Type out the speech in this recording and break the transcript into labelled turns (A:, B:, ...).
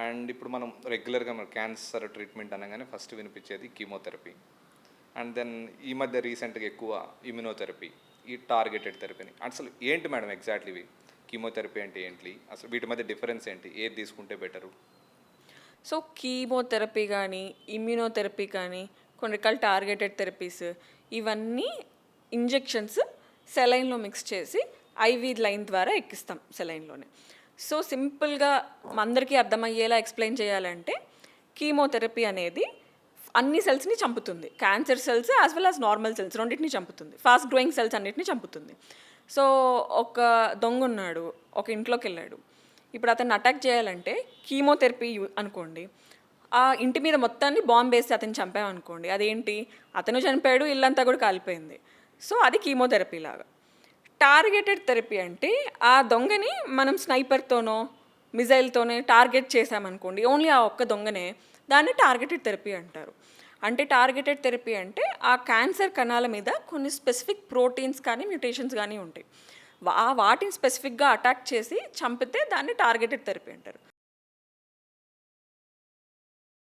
A: And ఇప్పుడు మనం రెగ్యులర్గా మన క్యాన్సర్ ట్రీట్మెంట్ అనగానే ఫస్ట్ వినిపించేది కీమోథెరపీ. అండ్ దెన్ ఈ మధ్య రీసెంట్గా ఎక్కువ ఇమ్యునోథెరపీ, ఈ టార్గెటెడ్ థెరపీని. అసలు ఏంటి మేడం ఎగ్జాక్ట్లీ ఇవి? కీమోథెరపీ అంటే ఏంటి, అసలు వీటి మధ్య డిఫరెన్స్ ఏంటి, ఏది తీసుకుంటే బెటరు?
B: సో కీమోథెరపీ కానీ, ఇమ్యూనోథెరపీ కానీ, కొన్ని రకాల టార్గెటెడ్ థెరపీస్, ఇవన్నీ ఇంజెక్షన్స్ సెలైన్లో మిక్స్ చేసి ఐవీ లైన్ ద్వారా ఎక్కిస్తాం సెలైన్లోనే. సో సింపుల్గా అందరికీ అర్థమయ్యేలా ఎక్స్ప్లెయిన్ చేయాలంటే, కీమోథెరపీ అనేది అన్ని సెల్స్ని చంపుతుంది. Cancer cells as well as normal cells రెండింటిని చంపుతుంది. ఫాస్ట్ గ్రోయింగ్ సెల్స్ అన్నిటిని చంపుతుంది. సో ఒక దొంగ ఉన్నాడు, ఒక ఇంట్లోకి వెళ్ళాడు. ఇప్పుడు అతన్ని అటాక్ చేయాలంటే కీమోథెరపీ అనుకోండి, ఆ ఇంటి మీద మొత్తాన్ని బాంబు వేసి అతను చంపామనుకోండి, అదేంటి, అతను చనిపోయాడు, ఇల్లంతా కూడా కాలిపోయింది. సో అది కీమోథెరపీ లాగా. టార్గెటెడ్ థెరపీ అంటే ఆ దొంగని మనం స్నైపర్తోనో మిజైల్తోనే టార్గెట్ చేసామనుకోండి, ఓన్లీ ఆ ఒక్క దొంగనే, దాన్ని టార్గెటెడ్ థెరపీ అంటారు. అంటే టార్గెటెడ్ థెరపీ అంటే ఆ క్యాన్సర్ కణాల మీద కొన్ని స్పెసిఫిక్ ప్రోటీన్స్ కానీ మ్యూటేషన్స్ కానీ ఉంటాయి. వాటిని స్పెసిఫిక్గా అటాక్ చేసి చంపితే దాన్ని టార్గెటెడ్ థెరపీ అంటారు.